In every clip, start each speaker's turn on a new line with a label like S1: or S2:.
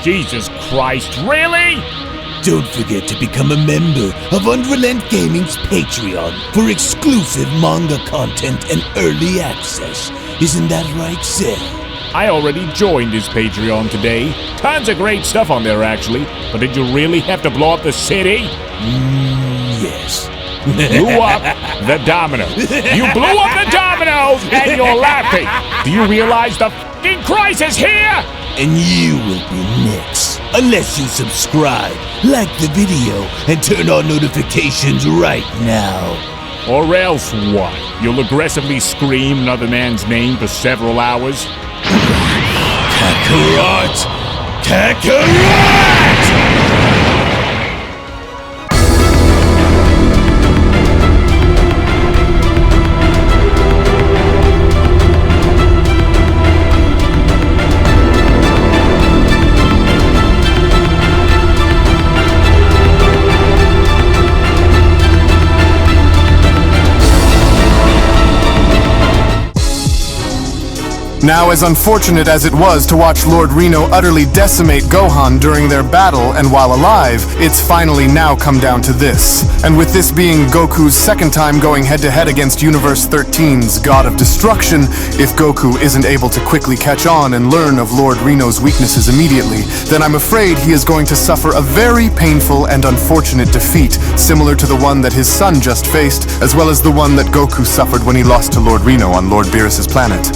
S1: Jesus Christ, really?
S2: Don't forget to become a member of UnrealEntGaming's Patreon for exclusive manga content and early access. Isn't that right, Seth?
S1: I already joined his Patreon today. Tons of great stuff on there, actually. But did you really have to blow up the city?
S2: Yes.
S1: Blew up the domino. You blew up the dominoes and you're laughing. Do you realize the f***ing crisis here?
S2: And you will be next. Unless you subscribe, like the video, and turn on notifications right now.
S1: Or else what? You'll aggressively scream another man's name for several hours?
S2: Kakarot! Kakarot!
S3: Now, as unfortunate as it was to watch Lord Reno utterly decimate Gohan during their battle and while alive, it's finally now come down to this. And with this being Goku's second time going head-to-head against Universe 13's God of Destruction, if Goku isn't able to quickly catch on and learn of Lord Reno's weaknesses immediately, then I'm afraid he is going to suffer a very painful and unfortunate defeat, similar to the one that his son just faced, as well as the one that Goku suffered when he lost to Lord Reno on Lord Beerus' planet.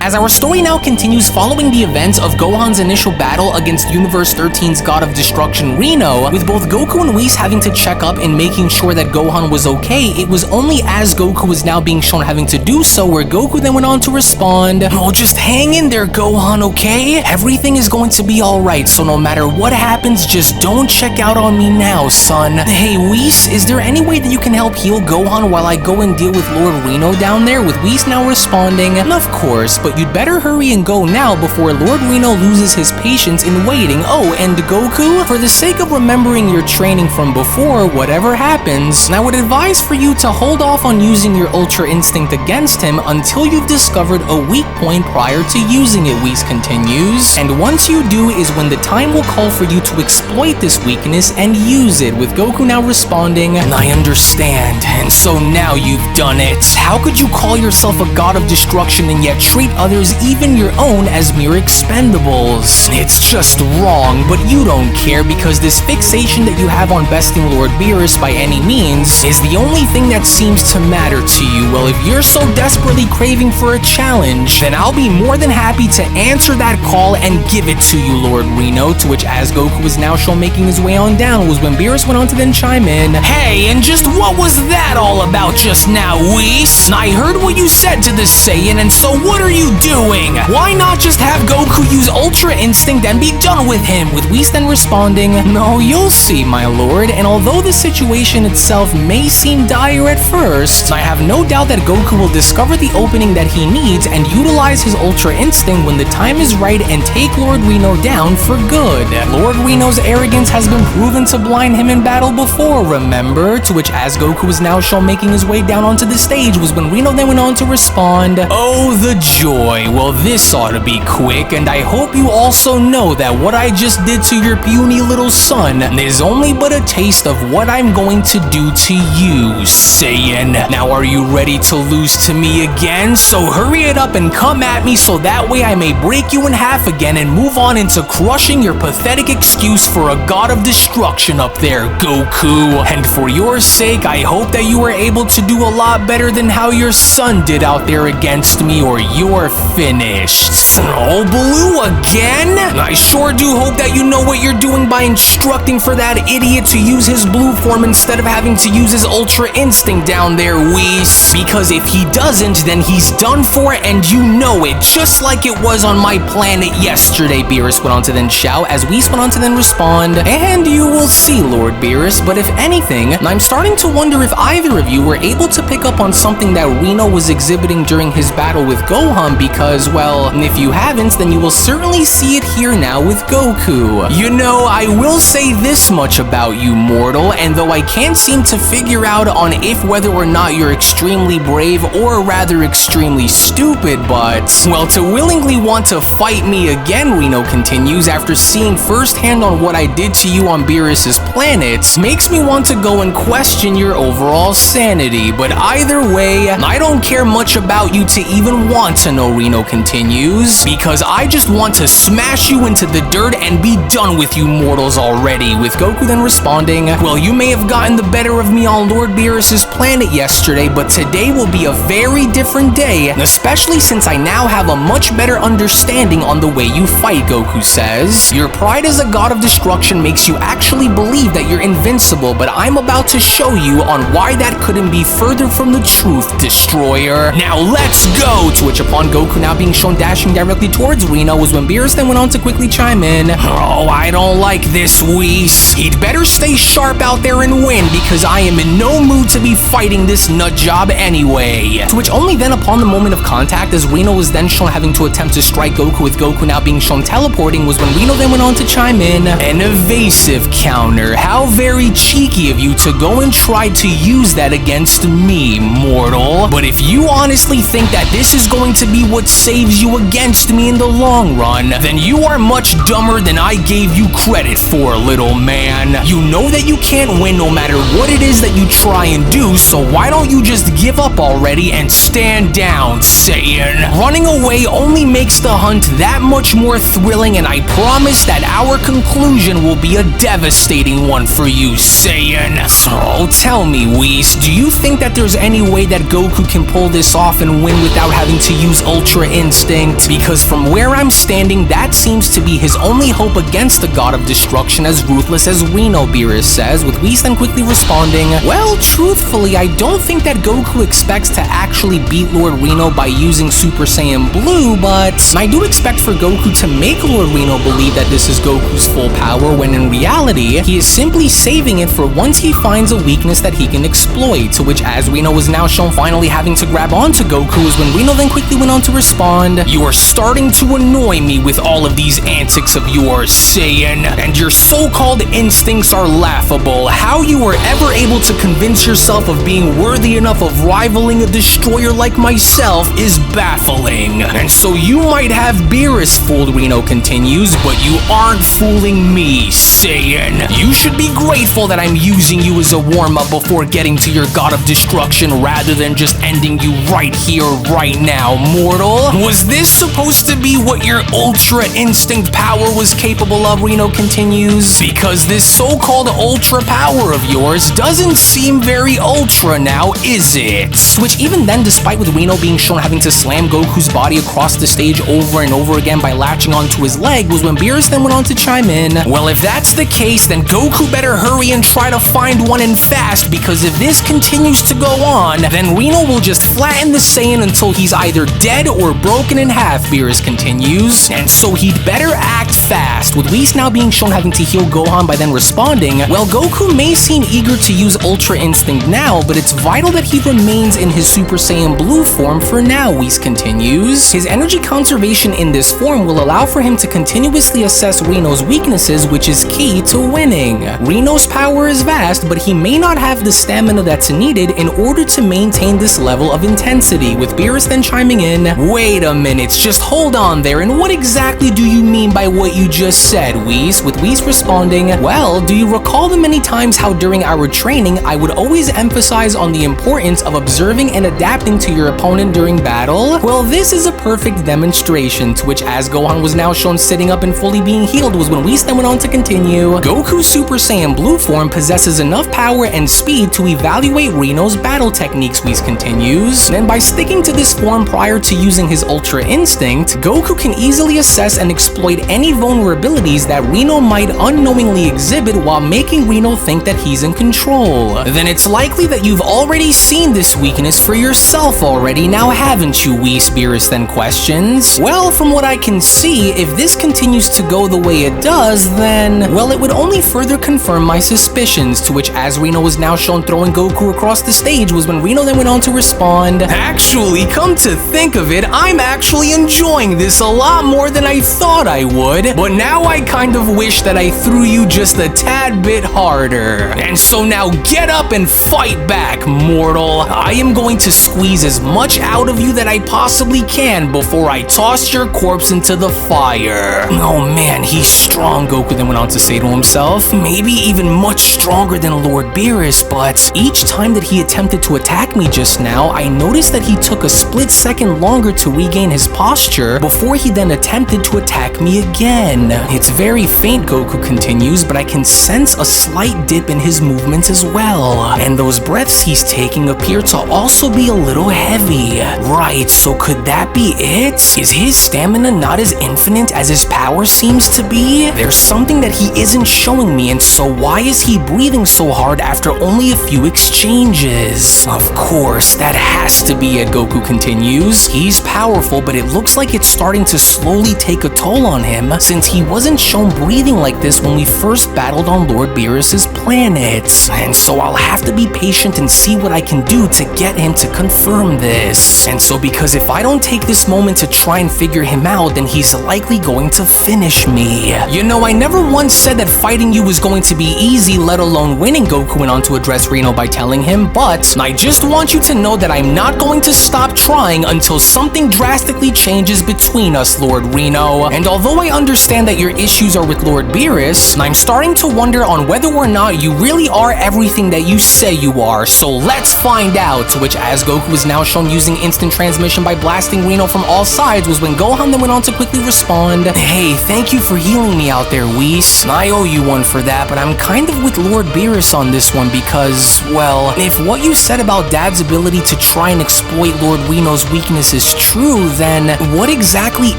S4: As our story now continues following the events of Gohan's initial battle against Universe 13's God of Destruction, Reno, with both Goku and Whis having to check up and making sure that Gohan was okay, it was only as Goku was now being shown having to do so where Goku then went on to respond, "Oh, just hang in there, Gohan, okay? Everything is going to be alright, so no matter what happens, just don't check out on me now, son. Hey, Whis, is there any way that you can help heal Gohan while I go and deal with Lord Reno down there?" With Whis now responding, "Of course, but you'd better hurry and go now before Lord Reno loses his patience in waiting. Oh, and Goku, for the sake of remembering your training from before, whatever happens, I would advise for you to hold off on using your Ultra Instinct against him until you've discovered a weak point prior to using it," Whis continues. "And once you do is when the time will call for you to exploit this weakness and use it," with Goku now responding, "I understand, and so now you've done it. How could you call yourself a god of destruction and yet treat others, even your own, as mere expendables? It's just wrong, but you don't care because this fixation that you have on besting Lord Beerus by any means is the only thing that seems to matter to you. Well, if you're so desperately craving for a challenge, then I'll be more than happy to answer that call and give it to you, Lord Reno," to which, as Goku was now shown making his way on down, was when Beerus went on to then chime in, "Hey, and just what was that all about just now, Whis? I heard what you said to the Saiyan, and so what are you doing? Why not just have Goku use Ultra Instinct and be done with him?" With Whis then responding, "No, you'll see, my lord, and although the situation itself may seem dire at first, I have no doubt that Goku will discover the opening that he needs and utilize his Ultra Instinct when the time is right and take Lord Reno down for good. Lord Reno's arrogance has been proven to blind him in battle before, remember?" To which, as Goku was now shown making his way down onto the stage, was when Reno then went on to respond, "Oh, the joy. Well, this ought to be quick, and I hope you also know that what I just did to your puny little son is only but a taste of what I'm going to do to you, Saiyan. Now, are you ready to lose to me again? So hurry it up and come at me so that way I may break you in half again and move on into crushing your pathetic excuse for a god of destruction up there, Goku. And for your sake, I hope that you are able to do a lot better than how your son did out there against me, or you're finished." Oh, Blue again? I sure do hope that you know what you're doing by instructing for that idiot to use his blue form instead of having to use his Ultra Instinct down there, Whis. Because if he doesn't, then he's done for, and you know it, just like it was on my planet yesterday, Beerus went on to then shout, as Whis went on to then respond, "And you will see, Lord Beerus, but if anything, I'm starting to wonder if either of you were able to pick up on something that Reno was exhibiting during his battle with Gohan, because, well, if you haven't, then you will certainly see it here now with Goku. You know, I will say this much about you, mortal, and though I can't seem to figure out on if whether or not you're extremely brave or rather extremely stupid, but, well, to willingly want to fight me again, Reno continues, after seeing firsthand on what I did to you on Beerus's planet, makes me want to go and question your overall sanity. But either way, I don't care much about you to even want to know, Reno continues, because I just want to smash you into the dirt and be done with you mortals already, with Goku then responding, well, you may have gotten the better of me on Lord Beerus's planet yesterday, but today will be a very different day, especially since I now have a much better understanding on the way you fight, Goku says. Your pride as a god of destruction makes you actually believe that you're invincible, but I'm about to show you on why that couldn't be further from the truth, Destroyer. Now let's go! To which upon Goku now being shown dashing directly towards Reno was when Beerus then went on to quickly chime in, oh, I don't like this, Whis. He'd better stay sharp out there and win, because I am in no mood to be fighting this nut job anyway. To which only then upon the moment of contact, as Reno was then shown having to attempt to strike Goku with Goku now being shown teleporting, was when Reno then went on to chime in, an evasive counter. How very cheeky of you to go and try to use that against me, mortal. But if you honestly think that this is going to be what saves you against me in the long run, then you are much dumber than I gave you credit for, little man. You know that you can't win no matter what it is that you try and do, so why don't you just give up already and stand down, Saiyan? Running away only makes the hunt that much more thrilling, and I promise that our conclusion will be a devastating one for you, Saiyan. Oh, tell me, Whis, do you think that there's any way that Goku can pull this off and win without having to use Ultra Instinct? Because from where I'm standing, that seems to be his only hope against the God of Destruction, as ruthless as Reno, Beerus says, with Whis then quickly responding, well, truthfully, I don't think that Goku expects to actually beat Lord Reno by using Super Saiyan Blue, but I do expect for Goku to make Lord Reno believe that this is Goku's full power, when in reality, he is simply saving it for once he finds a weakness that he can exploit, to which as Reno was now shown finally having to grab onto Goku is when Reno then quickly went on to respond, you are starting to annoy me with all of these antics of yours, Saiyan, and your so-called instincts are laughable. How you were ever able to convince yourself of being worthy enough of rivaling a destroyer like myself is baffling. And so you might have Beerus fooled, Reno continues, but you aren't fooling me, Saiyan. You should be grateful that I'm using you as a warm-up before getting to your God of Destruction rather than just ending you right here, right now, mortal. Was this supposed to be what your Ultra Instinct power was capable of, Reno continues? Because this so-called Ultra power of yours doesn't seem very Ultra now, is it? Which even then, despite with Reno being shown having to slam Goku's body across the stage over and over again by latching onto his leg, was when Beerus then went on to chime in, well, if that's the case, then Goku better hurry and try to find one and fast, because if this continues to go on, then Reno will just flatten the Saiyan until he's either dead or broken in half, Beerus continues, and so he'd better act fast, with Whis now being shown having to heal Gohan by then responding, well, Goku may seem eager to use Ultra Instinct now, but it's vital that he remains in his Super Saiyan Blue form for now, Whis continues. His energy conservation in this form will allow for him to continuously assess Reno's weaknesses, which is key to winning. Reno's power is vast, but he may not have the stamina that's needed in order to maintain this level of intensity, with Beerus then chiming in, wait a minute, just hold on there, and what exactly do you mean by what you just said, Whis? With Whis responding, well, do you recall the many times how during our training, I would always emphasize on the importance of observing and adapting to your opponent during battle? Well, this is a perfect demonstration, to which as Gohan was now shown sitting up and fully being healed was when Whis then went on to continue, Goku's Super Saiyan Blue form possesses enough power and speed to evaluate Reno's battle techniques, Whis continues, and by sticking to this form prior to using his Ultra Instinct, Goku can easily assess and exploit any vulnerabilities that Reno might unknowingly exhibit while making Reno think that he's in control. Then it's likely that you've already seen this weakness for yourself already, now haven't you, Whis? Beerus then questions. Well, from what I can see, if this continues to go the way it does, then, well, it would only further confirm my suspicions, to which as Reno was now shown throwing Goku across the stage was when Reno then went on to respond, actually, come to think of of it, I'm actually enjoying this a lot more than I thought I would, but now I kind of wish that I threw you just a tad bit harder. And so now get up and fight back, mortal. I am going to squeeze as much out of you that I possibly can before I toss your corpse into the fire. Oh man, he's strong, Goku then went on to say to himself. Maybe even much stronger than Lord Beerus, but each time that he attempted to attack me just now, I noticed that he took a split second longer to regain his posture before he then attempted to attack me again. It's very faint, Goku continues, but I can sense a slight dip in his movements as well. And those breaths he's taking appear to also be a little heavy. Right, so could that be it? Is his stamina not as infinite as his power seems to be? There's something that he isn't showing me, and so why is he breathing so hard after only a few exchanges? Of course, that has to be it, Goku continues. He's powerful, but it looks like it's starting to slowly take a toll on him, since he wasn't shown breathing like this when we first battled on Lord Beerus's planet. And so I'll have to be patient and see what I can do to get him to confirm this. And so because if I don't take this moment to try and figure him out, then he's likely going to finish me. You know, I never once said that fighting you was going to be easy, let alone winning, Goku went on to address Reno by telling him, but I just want you to know that I'm not going to stop trying until something drastically changes between us, Lord Reno. And although I understand that your issues are with Lord Beerus, I'm starting to wonder on whether or not you really are everything that you say you are, so let's find out. To which, as Goku is now shown using instant transmission by blasting Reno from all sides, was when Gohan then went on to quickly respond, hey, thank you for healing me out there, Whis. I owe you one for that, but I'm kind of with Lord Beerus on this one because, well, if what you said about Dad's ability to try and exploit Lord Reno's weakness is true, then what exactly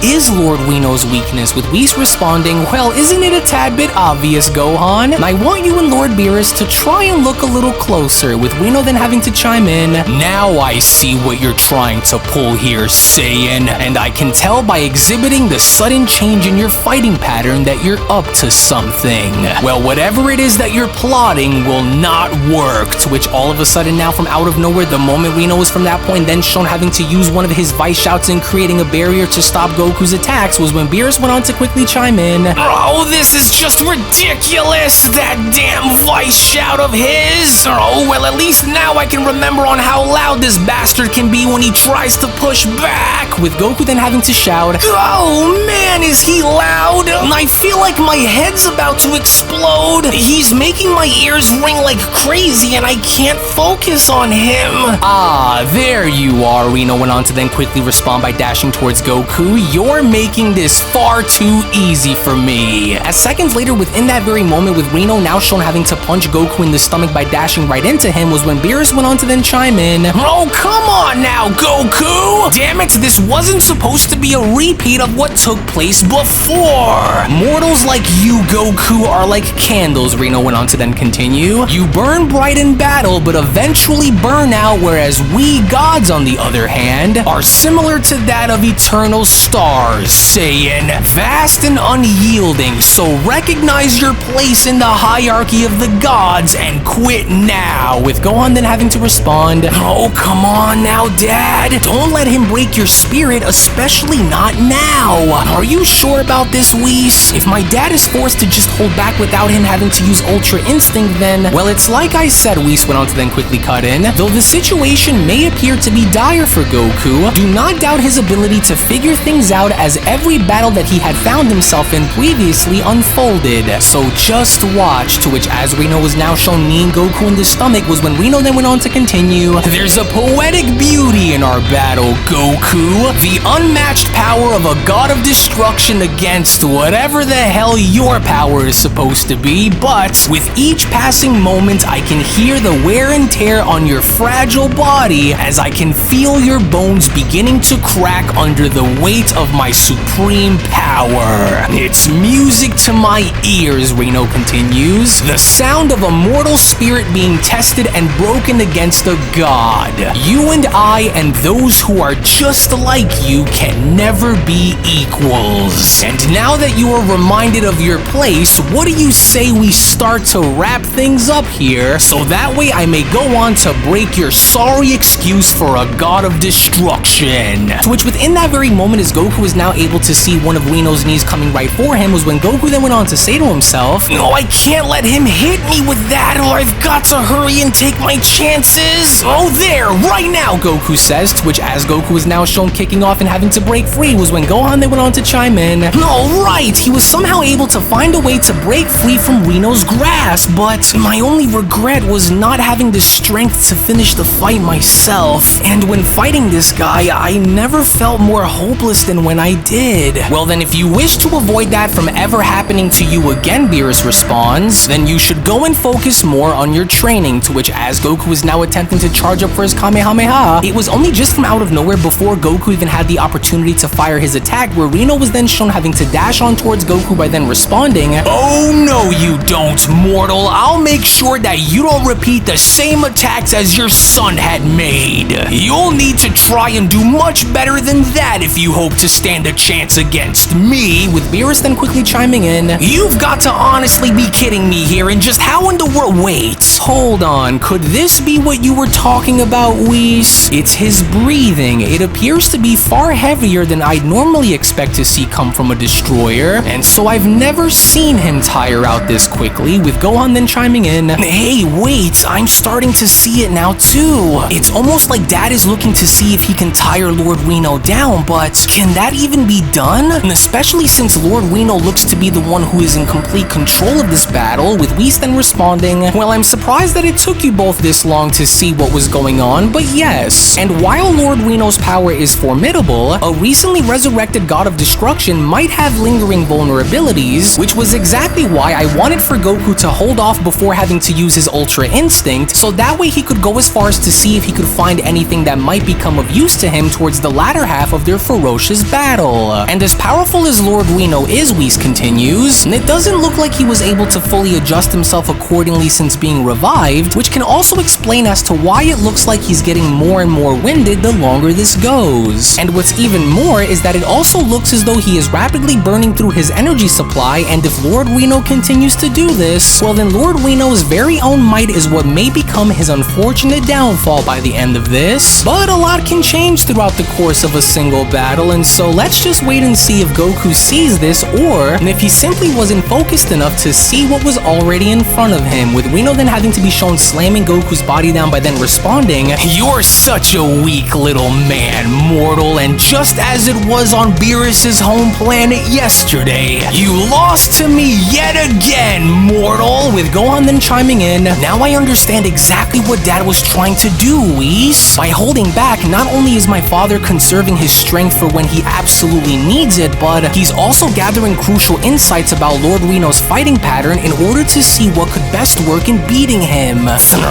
S4: is Lord Reno's weakness? With Whis responding, well, isn't it a tad bit obvious, Gohan? I want you and Lord Beerus to try and look a little closer, with Reno then having to chime in, now I see what you're trying to pull here, Saiyan, and I can tell by exhibiting the sudden change in your fighting pattern that you're up to something. Well, whatever it is that you're plotting will not work. To which all of a sudden now from out of nowhere, the moment Reno was from that point then shown having to use one of his vice shouts in creating a barrier to stop Goku's attacks, was when Beerus went on to quickly chime in, oh, this is just ridiculous, that damn vice shout of his. Oh, well, at least now I can remember on how loud this bastard can be when he tries to push back, with Goku then having to shout, oh man, is he loud? I feel like my head's about to explode. He's making my ears ring like crazy and I can't focus on him. Ah, there you are, Reno went on to then quickly respond by dashing towards Goku. You're making this far too easy for me. As seconds later, within that very moment, with Reno now shown having to punch Goku in the stomach by dashing right into him, was when Beerus went on to then chime in, oh, come on now, Goku! Damn it, this wasn't supposed to be a repeat of what took place before. Mortals like you, Goku, are like candles, Reno went on to then continue. You burn bright in battle, but eventually burn out, whereas we gods, on the other hand, are similar to that of eternal stars, Saiyan, vast and unyielding, so recognize your place in the hierarchy of the gods and quit now, with Gohan then having to respond, oh, come on now, Dad. Don't let him break your spirit, especially not now. Are you sure about this, Whis? If my dad is forced to just hold back without him having to use Ultra Instinct, then, well, it's like I said, Whis went on to then quickly cut in. Though the situation may appear to be dire for Goku, do not doubt his ability to figure things out as every battle that he had found himself in previously unfolded. So just watch. To which, as Reno was now shown kneeing Goku in the stomach, was when Reno then went on to continue, there's a poetic beauty in our battle, Goku. The unmatched power of a god of destruction against whatever the hell your power is supposed to be, but with each passing moment I can hear the wear and tear on your fragile body as I can feel your bones beginning to crack under the weight of my supreme power. It's music to my ears, Reno continues. The sound of a mortal spirit being tested and broken against a god. You and I and those who are just like you can never be equals. And now that you are reminded of your place, what do you say we start to wrap things up here, so that way I may go on to break your sorry excuse for a god of destruction? destruction. To which within that very moment, as Goku was now able to see one of Reno's knees coming right for him, was when Goku then went on to say to himself, "No, I can't let him hit me with that, or I've got to hurry and take my chances." "Oh, there, right now," Goku says, to which as Goku is now shown kicking off and having to break free, was when Gohan then went on to chime in, "All right, he was somehow able to find a way to break free from Reno's grasp, but my only regret was not having the strength to finish the fight myself. And when fighting this guy, I never felt more hopeless than when I did." Well then, if you wish to avoid that from ever happening to you again, Beerus responds, then you should go and focus more on your training, to which as Goku is now attempting to charge up for his Kamehameha, it was only just from out of nowhere before Goku even had the opportunity to fire his attack, where Reno was then shown having to dash on towards Goku by then responding, "Oh no you don't, mortal. I'll make sure that you don't repeat the same attacks as your son had made. You'll need to try and do much better than that if you hope to stand a chance against me," with Beerus then quickly chiming in, "You've got to honestly be kidding me here, and just how in the world— wait, hold on, could this be what you were talking about, Whis? It's his breathing. It appears to be far heavier than I'd normally expect to see come from a destroyer, and so I've never seen him tire out this quickly," with Gohan then chiming in, "Hey, wait, I'm starting to see it now too. It's almost like Dad is looking to see if he can tire Lord Reno down, but can that even be done? And especially since Lord Reno looks to be the one who is in complete control of this battle," with Whis then responding, "Well, I'm surprised that it took you both this long to see what was going on, but yes. And while Lord Reno's power is formidable, a recently resurrected god of destruction might have lingering vulnerabilities, which was exactly why I wanted for Goku to hold off before having to use his Ultra Instinct, so that way he could go as far as to see if he could find anything that might become of use to him towards the latter half of their ferocious battle. And as powerful as Lord Reno is," Whis continues, "it doesn't look like he was able to fully adjust himself accordingly since being revived, which can also explain as to why it looks like he's getting more and more winded the longer this goes. And what's even more is that it also looks as though he is rapidly burning through his energy supply, and if Lord Reno continues to do this, well then Lord Reno's very own might is what may become his unfortunate downfall by the end of this. But a lot can change throughout the course of a single battle, and so let's just wait and see if Goku sees this, or if he simply wasn't focused enough to see what was already in front of him, with Reno then having to be shown slamming Goku's body down by then responding, "You're such a weak little man, mortal, and just as it was on Beerus's home planet yesterday, you lost to me yet again, mortal," with Gohan then chiming in, "Now I understand exactly what Dad was trying to do, Whis. By holding back, not only is my father conserving his strength for when he absolutely needs it, but he's also gathering crucial insights about Lord Reno's fighting pattern in order to see what could best work in beating him."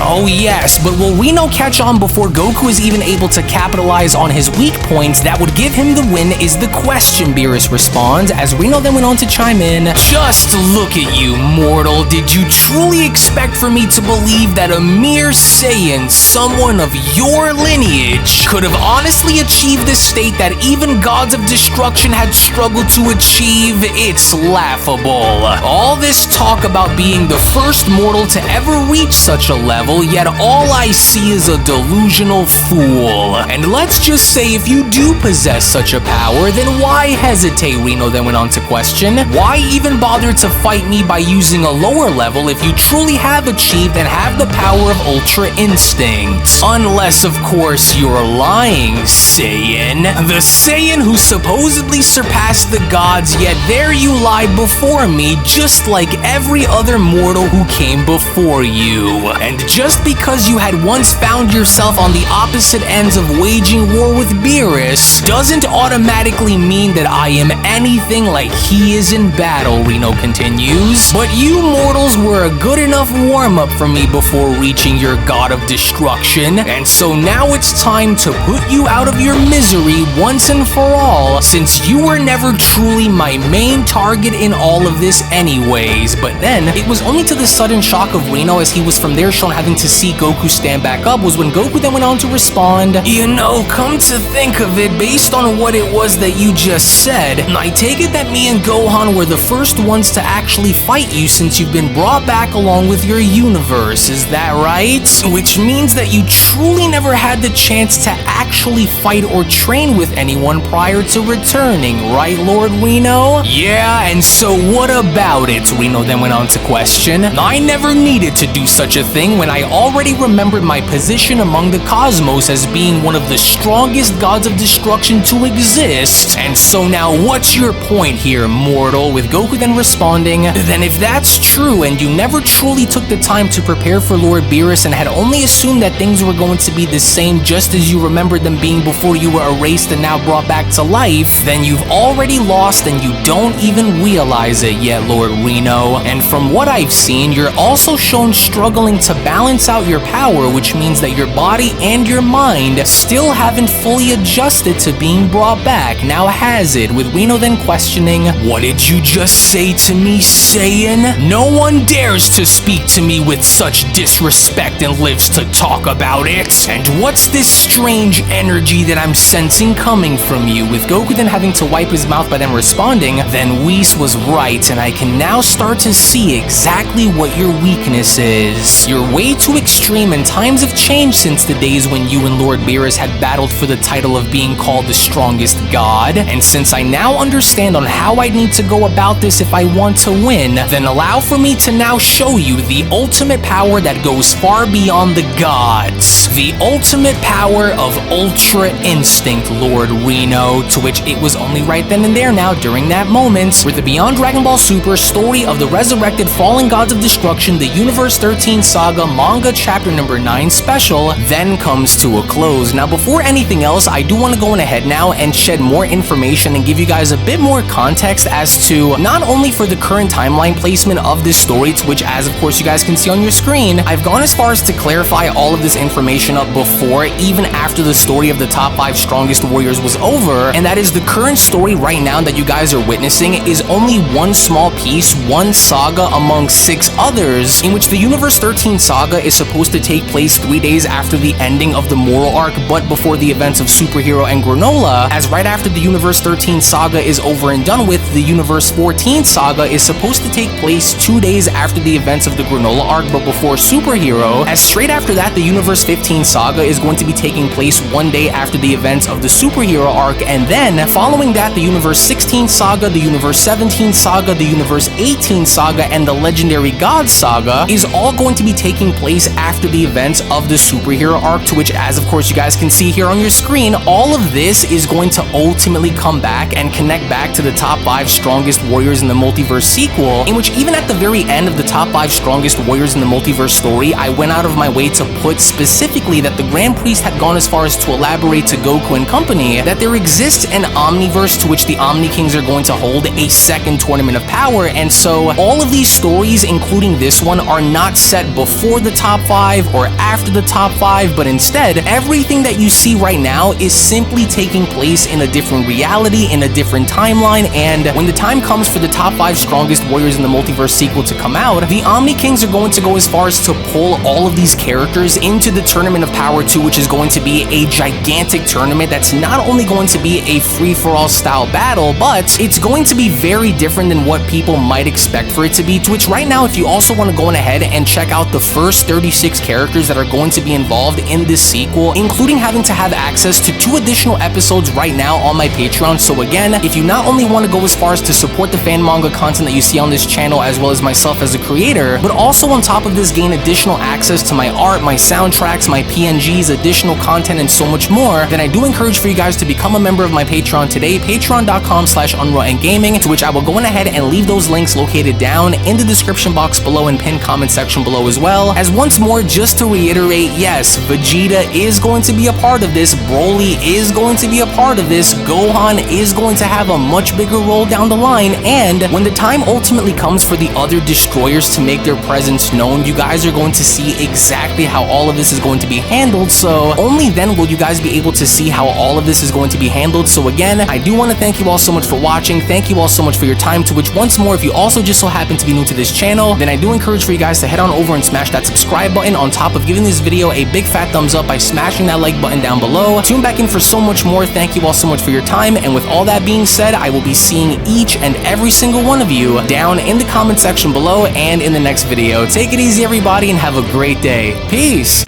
S4: Oh yes, but will Reno catch on before Goku is even able to capitalize on his weak points that would give him the win is the question, Beerus responds, as Reno then went on to chime in, "Just look at you, mortal. Did you truly expect for me to believe that a mere Saiyan, someone of your lineage, could have honestly achieved the state that even gods of destruction had struggled to achieve? It's laughable. All this talk about being the first mortal to ever reach such a level, yet all I see is a delusional fool. And let's just say if you do possess such a power, then why hesitate?" Reno then went on to question. "Why even bother to fight me by using a lower level if you truly have achieved and have the power of Ultra Instinct? Unless, of course, you're lying, Saiyan. The Saiyan who supposedly surpassed the gods, yet there you lie before me, just like every other mortal who came before you. And just because you had once found yourself on the opposite ends of waging war with Beerus, doesn't automatically mean that I am anything like he is in battle," Reno continues. "But you mortals were a good enough warm-up for me before reaching your god of destruction, and so now it's time to put you out of your misery once and for all, since you were never truly my main target in all of this anyways." But then, it was only to the sudden shock of Reno as he was from there shown having to see Goku stand back up was when Goku then went on to respond, "You know, come to think of it, based on what it was that you just said, I take it that me and Gohan were the first ones to actually fight you since you've been brought back along with your universe, is that right? Which means that you truly never had the chance to actually fight or train with anyone prior to returning, right, Lord Reno?" "Yeah, and so what about it?" Reno then went on to question. "I never needed to do such a thing when I already remembered my position among the cosmos as being one of the strongest gods of destruction to exist. And so now what's your point here, mortal?" With Goku then responding, "Then if that's true and you never truly took the time to prepare for Lord Beerus and had only assumed that things were going to be the same just as you remembered them being before you were erased and now brought back to life, then you've already lost and you don't even realize it yet, Lord Reno. And from what I've seen, you're also shown struggling to balance out your power, which means that your body and your mind still haven't fully adjusted to being brought back. Now has it?" With Reno then questioning, "What did you just say to me, Saiyan? No one dares to speak to me with such disrespect and lives to talk about it. And what's this strange energy that I'm sensing coming from you?" With Goku then having to wipe his mouth by then responding, "Then Whis was right, and I can now start to see exactly what your weakness is. You're way too extreme, and times have changed since the days when you and Lord Beerus had battled for the title of being called the strongest god. And since I now understand on how I need to go about this if I want to win, then allow for me to now show you the ultimate power that goes far beyond the gods. The ultimate power of Ultra Instinct, Lord Reno." To which it was only right then and there now during that moment where the Beyond Dragon Ball Super story of the resurrected fallen gods of destruction, the Universe 13 Saga Manga Chapter number 9 special then comes to a close. Now before anything else, I do want to go on ahead now and shed more information and give you guys a bit more context as to not only for the current timeline placement of this story, to which as of course you guys can see on your screen, I've gone as far as to clarify all of this information up before, even after the story of the top 5 strongest warriors was over, and that is the current story right now that you guys are witnessing is only one small piece, one saga among 6 others, in which the Universe 13 Saga is supposed to take place 3 days after the ending of the Moral Arc, but before the events of Superhero and Granolah, as right after the Universe 13 Saga is over and done with, the Universe 14 Saga is supposed to take place 2 days after the events of the Granolah Arc, but before Superhero, as straight after that, the Universe 15 Saga is going to be taking place 1 day after the events of the Superhero Arc, and then, following that, the Universe 16 Saga, the Universe 17 Saga, the Universe 18 Saga, and the Legendary God Saga is all going to be taking place after the events of the Superhero Arc, to which, as of course you guys can see here on your screen, all of this is going to ultimately come back and connect back to the top 5 strongest warriors in the Multiverse sequel, in which even at the very end of the top 5 strongest warriors in the Multiverse story, I went out of my way to put specifically that the Grand Priest had gone as far as to elaborate to Goku and company that there exists an Omniverse to which the Omni Kings are going to hold a second tournament of power, and so all of these stories, including this one, are not set before the top 5 or after the top 5, but instead, everything that you see right now is simply taking place in a different reality, in a different timeline, and when the time comes for the top 5 strongest warriors in the Multiverse sequel to come out, the Omni Kings are going to go as far as to pull all of these characters into the Tournament of Power 2, which is going to be a gigantic tournament that's not only going to be a free-for-all style battle, but it's going to be very different than what people might expect for it to be, to which right now, if you also want to go on ahead and check out the first 36 characters that are going to be involved in this sequel, including having to have access to 2 additional episodes right now on my Patreon. So again, if you not only want to go as far as to support the fan manga content that you see on this channel, as well as myself as a creator, but also on top of this gain additional access to my art, my soundtracks, my PNGs, additional content, and so much more, then I do encourage for you guys to become a member of my Patreon today, patreon.com/UnrealEntGaming, to which I will go on ahead and leave those links located down in the description box below and pinned comment section below as well. As once more, just to reiterate, yes, Vegeta is going to be a part of this, Broly is going to be a part of this, Gohan is going to have a much bigger role down the line, and when the time ultimately comes for the other destroyers to make their presence known, you guys are going to see exactly how all of this is going to be handled, so only then will you guys be able to see how all of this is going to be handled. So again, I do want to thank you all so much for watching, thank you all so much for your time, to which once more, if you also just so happen to be new to this channel, then I do encourage for you guys to head on on over and smash that subscribe button on top of giving this video a big fat thumbs up by smashing that like button down below. Tune back in for so much more. Thank you all so much for your time, and with all that being said, I will be seeing each and every single one of you down in the comment section below and in the next video. Take it easy, everybody, and have a great day. Peace!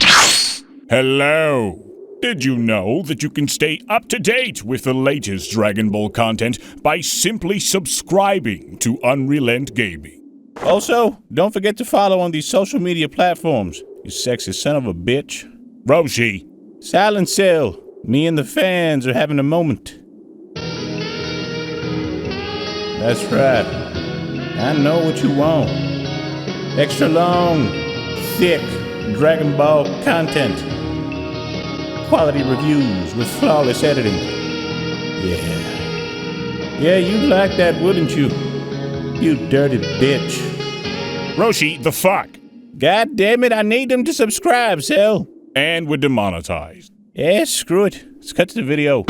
S1: Hello! Did you know that you can stay up to date with the latest Dragon Ball content by simply subscribing to UnrealEntGaming?
S5: Also, don't forget to follow on these social media platforms, you sexy son of a bitch.
S1: Roshi!
S5: Silent Cell, me and the fans are having a moment. That's right. I know what you want. Extra long, thick Dragon Ball content. Quality reviews with flawless editing. Yeah, you'd like that, wouldn't you? You dirty bitch.
S1: Roshi, the fuck?
S5: God damn it, I need them to subscribe, Cell.
S1: And we're demonetized.
S5: Yeah, screw it. Let's cut to the video.